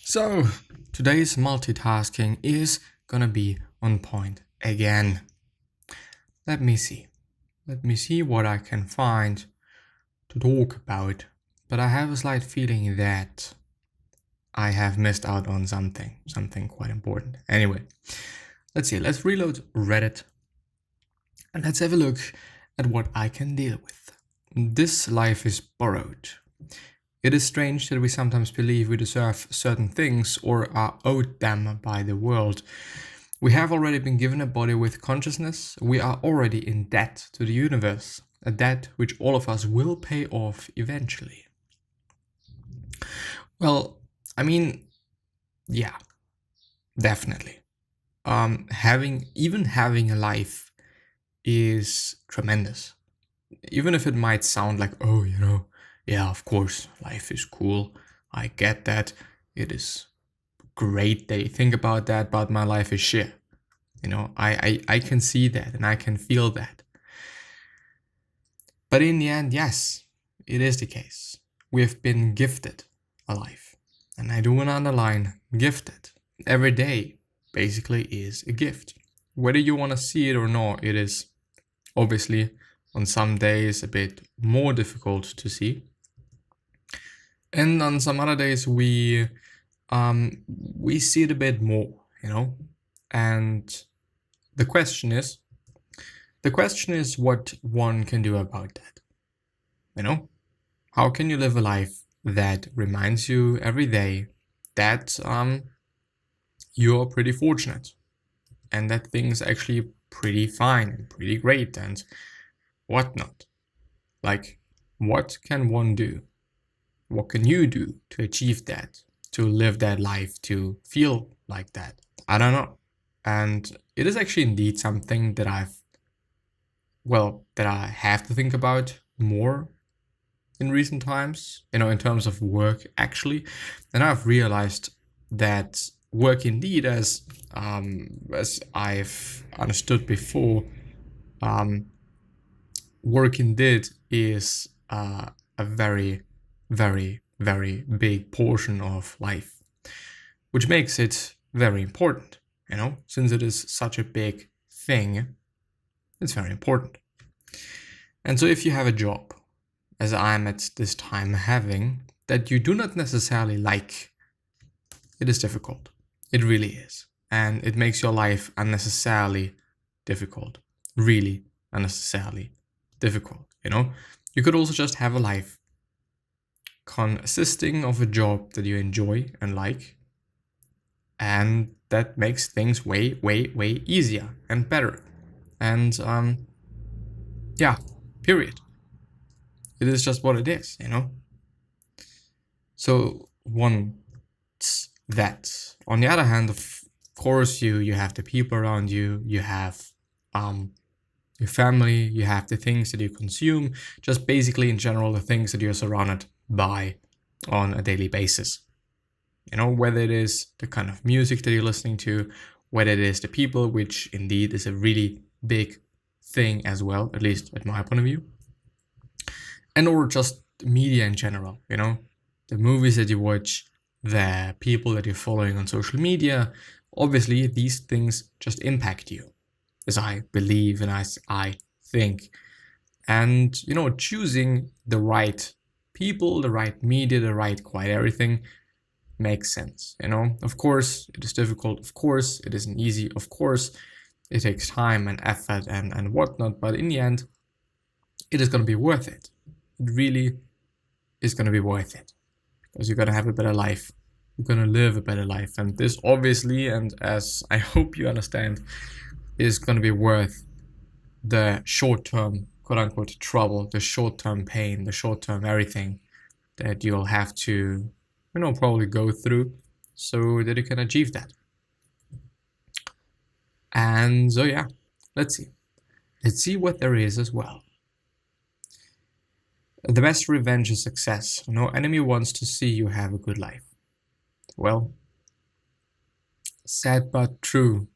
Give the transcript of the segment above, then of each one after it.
So, today's multitasking is gonna be on point again. Let me see. Let me see what I can find to talk about. But I have a slight feeling that I have missed out on something quite important. Anyway, let's see. Let's reload Reddit and let's have a look at what I can deal with. This life is borrowed. It is strange that we sometimes believe we deserve certain things or are owed them by the world. We have already been given a body with consciousness. We are already in debt to the universe, a debt which all of us will pay off eventually. Well, yeah, definitely. Having a life is tremendous. Even if it might sound like, yeah, of course, life is cool. I get that. It is great that you think about that, but my life is shit. I can see that and I can feel that. But in the end, yes, it is the case. We have been gifted a life. And I do want to underline gifted. Every day basically is a gift. Whether you want to see it or not, it is obviously on some days a bit more difficult to see. And on some other days we see it a bit more, And the question is what one can do about that. How can you live a life that reminds you every day that you're pretty fortunate and that things are actually pretty fine and pretty great and whatnot? Like, what can one do? What can you do to achieve that, to live that life, to feel like that? I don't know. And it is actually indeed something that I have to think about more in recent times, in terms of work actually. And I've realized that work indeed, as I've understood before, work indeed is a very, very, very big portion of life, which makes it very important, since it is such a big thing, it's very important. And so if you have a job, as I'm at this time having, that you do not necessarily like, it is difficult. It really is. And it makes your life unnecessarily difficult. Really unnecessarily difficult, You could also just have a life consisting of a job that you enjoy and like, and that makes things way, way, way easier and better. And period. It is just what it is, So once that. On the other hand, of course, you have the people around you, you have your family, you have the things that you consume, just basically in general the things that you're surrounded by on a daily basis. Whether it is the kind of music that you're listening to, whether it is the people, which indeed is a really big thing as well, at least at my point of view, and or just media in general, the movies that you watch, the people that you're following on social media. Obviously, these things just impact you, as I believe and as I think. And, choosing the right people, the right media, the right quite everything makes sense, Of course, it is difficult. Of course, it isn't easy. Of course, it takes time and effort and whatnot. But in the end, it is going to be worth it. It really is going to be worth it. Because you're going to have a better life. You're going to live a better life. And this obviously, and as I hope you understand, is going to be worth the short-term, quote-unquote, trouble, the short-term pain, the short-term everything that you'll have to, probably go through so that you can achieve that. And so, yeah, let's see. Let's see what there is as well. The best revenge is success. No enemy wants to see you have a good life. Well, sad but true.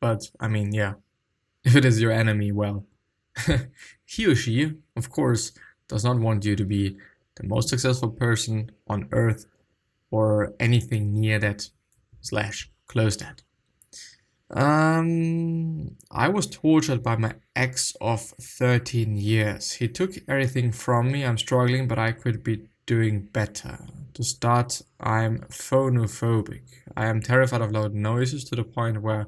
But, if it is your enemy, well, he or she, of course, does not want you to be the most successful person on earth or anything near that / close that. I was tortured by my ex of 13 years. He took everything from me. I'm struggling, but I could be doing better. To start, I'm phonophobic. I am terrified of loud noises to the point where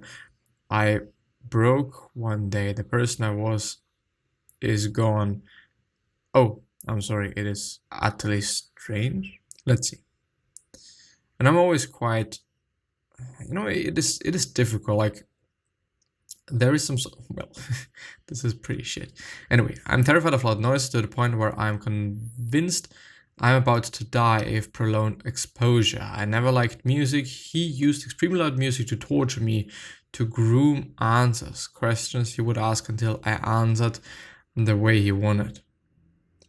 I broke one day. The person I was is gone. Oh, I'm sorry. It is utterly strange. Let's see. And I'm always quite, it is difficult. Like, there is some, well, this is pretty shit. Anyway, I'm terrified of loud noise to the point where I'm convinced I'm about to die if prolonged exposure. I never liked music. He used extremely loud music to torture me, to groom answers, questions he would ask until I answered the way he wanted.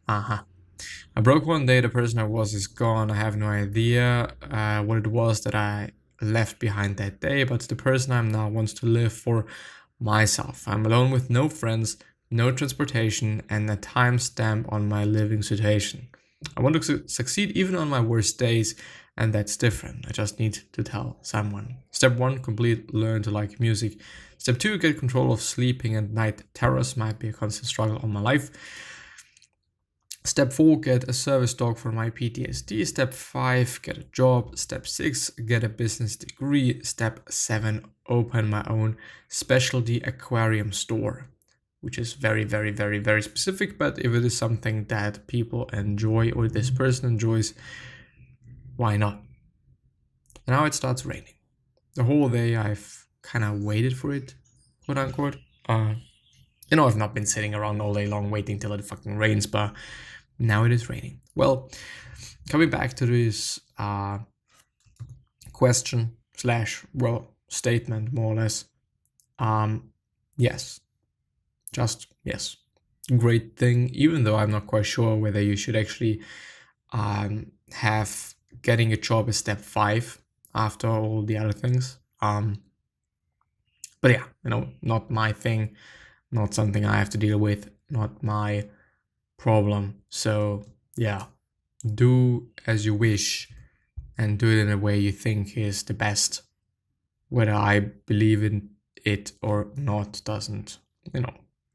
I broke one day. The person I was is gone. I have no idea what it was that I left behind that day, but the person I'm now wants to live for myself. I'm alone with no friends, no transportation, and a timestamp on my living situation. I want to succeed even on my worst days, and that's different. I just need to tell someone. Step 1, learn to like music. Step 2, get control of sleeping at night. Terrors might be a constant struggle on my life. Step 4, get a service dog for my PTSD. Step 5, get a job. Step 6, get a business degree. Step 7, open my own specialty aquarium store, which is very, very, very, very specific. But if it is something that people enjoy or this person enjoys, why not? Now it starts raining. The whole day I've kind of waited for it, quote unquote. I've not been sitting around all day long waiting till it fucking rains, but now it is raining. Well, coming back to this question / statement, more or less. Yes. Just yes. Great thing, even though I'm not quite sure whether you should actually have getting a job as step 5 after all the other things. But yeah, not my thing, not something I have to deal with, not my problem. So yeah, do as you wish and do it in a way you think is the best. Whether I believe in it or not doesn't,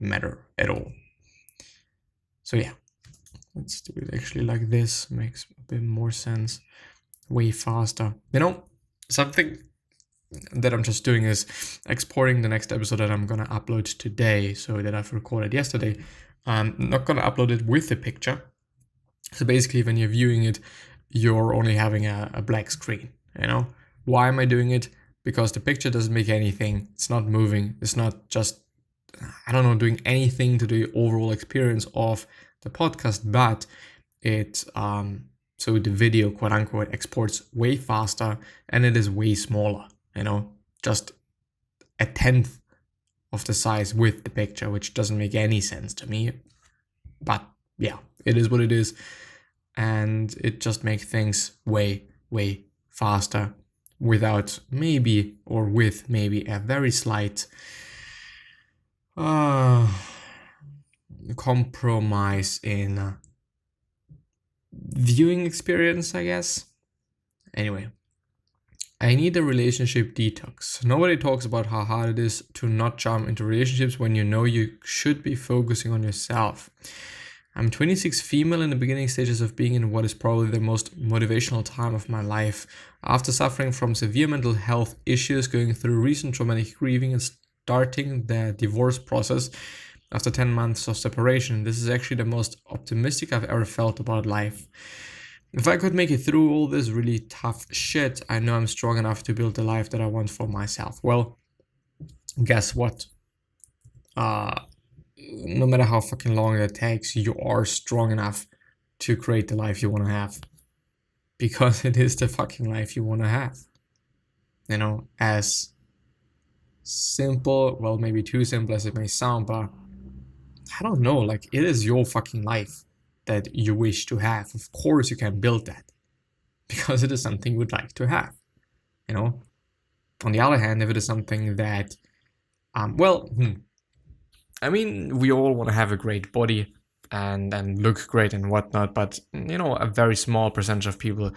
matter at all. So yeah, let's do it actually like this. Makes a bit more sense, way faster. Something that I'm just doing is exporting the next episode that I'm gonna upload today, so that I've recorded yesterday. I'm not gonna upload it with the picture. So basically, when you're viewing it, you're only having a black screen. Why am I doing it? Because the picture doesn't make anything. It's not moving. It's not just, doing anything to the overall experience of the podcast, but it, so the video, quote unquote, exports way faster and it is way smaller, just a 10th of the size with the picture, which doesn't make any sense to me. But yeah, it is what it is. And it just makes things way, way faster without maybe a very slight compromise in viewing experience, I guess. Anyway, I need a relationship detox. Nobody talks about how hard it is to not jump into relationships when you should be focusing on yourself. I'm 26, female, in the beginning stages of being in what is probably the most motivational time of my life. After suffering from severe mental health issues, going through recent traumatic grieving, and starting the divorce process after 10 months of separation, this is actually the most optimistic I've ever felt about life. If I could make it through all this really tough shit, I know I'm strong enough to build the life that I want for myself. Well, guess what? No matter how fucking long that takes, you are strong enough to create the life you want to have. Because it is the fucking life you want to have. As simple, well, maybe too simple as it may sound, but I don't know, it is your fucking life that you wish to have. Of course you can build that because it is something you would like to have. On the other hand, if it is something that, we all want to have a great body and look great and whatnot, but a very small percentage of people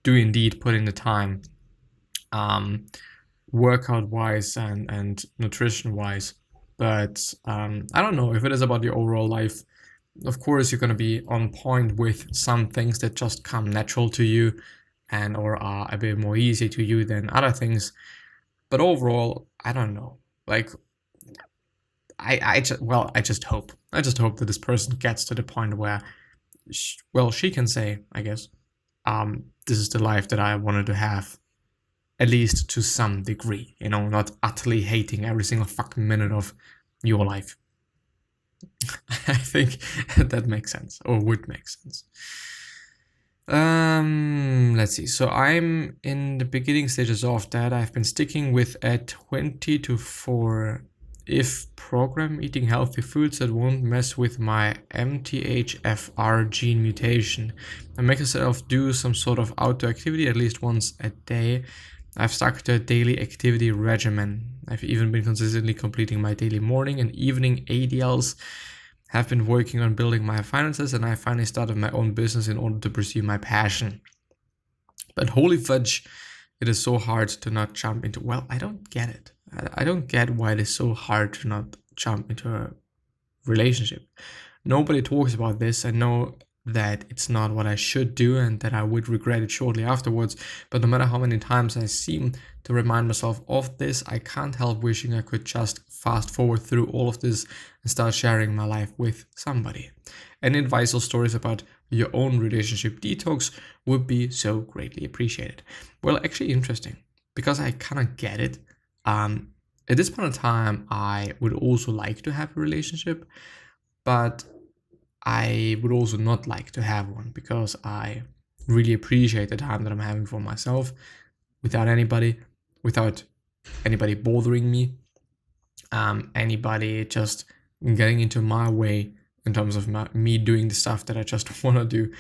do indeed put in the time, workout wise and nutrition wise. But I don't know if it is about your overall life. Of course, you're going to be on point with some things that just come natural to you and or are a bit more easy to you than other things. But overall, I don't know. Like, I just hope that this person gets to the point where, she can say, I guess, this is the life that I wanted to have, at least to some degree, not utterly hating every single fucking minute of your life. I think that makes sense, or would make sense. Let's see. So I'm in the beginning stages of that. I've been sticking with a 20 to 4 if program, eating healthy foods that won't mess with my MTHFR gene mutation. I make myself do some sort of outdoor activity at least once a day. I've stuck to a daily activity regimen. I've even been consistently completing my daily morning and evening ADLs. Have been working on building my finances, and I finally started my own business in order to pursue my passion. But holy fudge, it is so hard to not jump into, I don't get it. I don't get why it is so hard to not jump into a relationship. Nobody talks about this. I know that it's not what I should do and that I would regret it shortly afterwards. But no matter how many times I seem to remind myself of this, I can't help wishing I could just fast forward through all of this and start sharing my life with somebody. Any advice or stories about your own relationship detox would be so greatly appreciated. Well, actually interesting, because I kind of get it. At this point in time, I would also like to have a relationship, but I would also not like to have one, because I really appreciate the time that I'm having for myself without anybody bothering me, anybody just getting into my way in terms of me doing the stuff that I just want to do.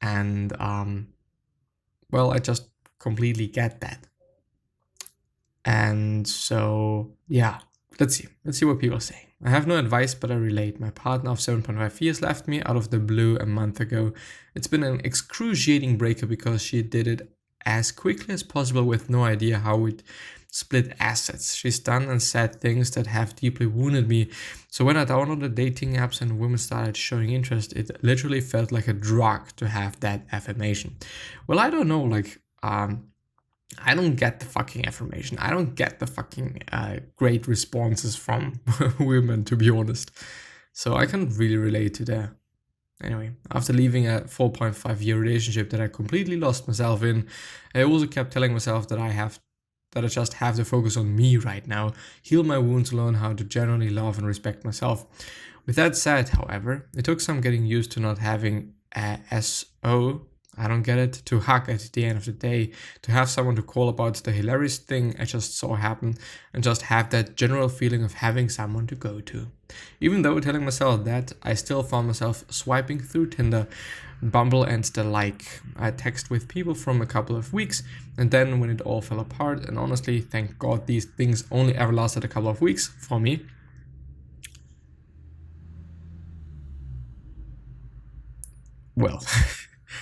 And I just completely get that. And so, yeah, let's see what people say. I have no advice, but I relate. My partner of 7.5 years left me out of the blue a month ago. It's been an excruciating breakup because she did it as quickly as possible with no idea how we'd split assets. She's done and said things that have deeply wounded me. So when I downloaded dating apps and women started showing interest, it literally felt like a drug to have that affirmation. Well, I don't know, I don't get the fucking affirmation. I don't get the fucking great responses from women, to be honest. So I can really relate to that. Anyway, after leaving a 4.5-year relationship that I completely lost myself in, I also kept telling myself that I just have to focus on me right now, heal my wounds, learn how to genuinely love and respect myself. With that said, however, it took some getting used to not having a SO, I don't get it, to hug at the end of the day, to have someone to call about the hilarious thing I just saw happen, and just have that general feeling of having someone to go to. Even though telling myself that, I still found myself swiping through Tinder, Bumble and the like. I texted with people from a couple of weeks, and then when it all fell apart, and honestly, thank God these things only ever lasted a couple of weeks for me. Well,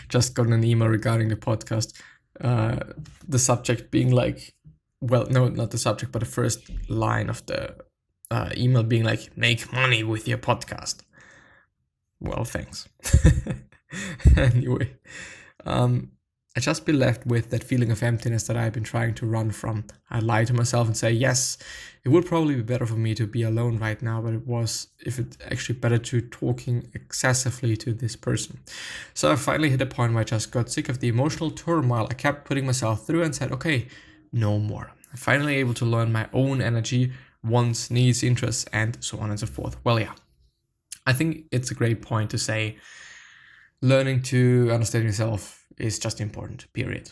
just got an email regarding the podcast. The subject being no, not the subject, but the first line of the email being make money with your podcast. Well, thanks. Anyway, I just be left with that feeling of emptiness that I've been trying to run from. I lie to myself and say, yes, it would probably be better for me to be alone right now, but if it's actually better to talking excessively to this person. So I finally hit a point where I just got sick of the emotional turmoil I kept putting myself through and said, okay, no more. I'm finally able to learn my own energy, wants, needs, interests, and so on and so forth. Well, yeah, I think it's a great point to say learning to understand yourself is just important, period.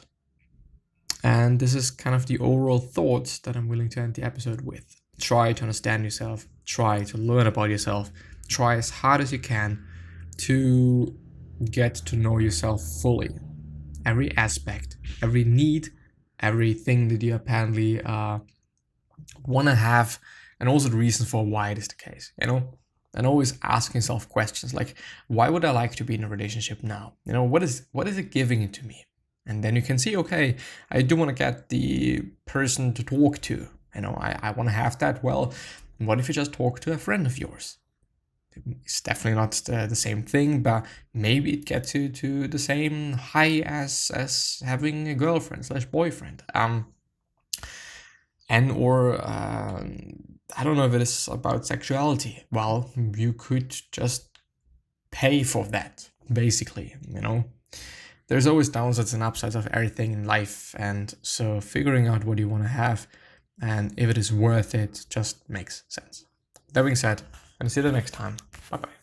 And this is kind of the overall thoughts that I'm willing to end the episode with. Try to understand yourself, try to learn about yourself, try as hard as you can to get to know yourself fully. Every aspect, every need, everything that you apparently want to have, and also the reason for why it is the case, And always asking yourself questions like, why would I like to be in a relationship now? What is it giving it to me? And then you can see, okay, I do want to get the person to talk to. I want to have that. Well, what if you just talk to a friend of yours? It's definitely not the same thing, but maybe it gets you to the same high as having a girlfriend / boyfriend. I don't know if it is about sexuality. Well, you could just pay for that, basically, There's always downsides and upsides of everything in life, and so figuring out what you want to have and if it is worth it just makes sense. That being said, and see you the next time. Bye bye.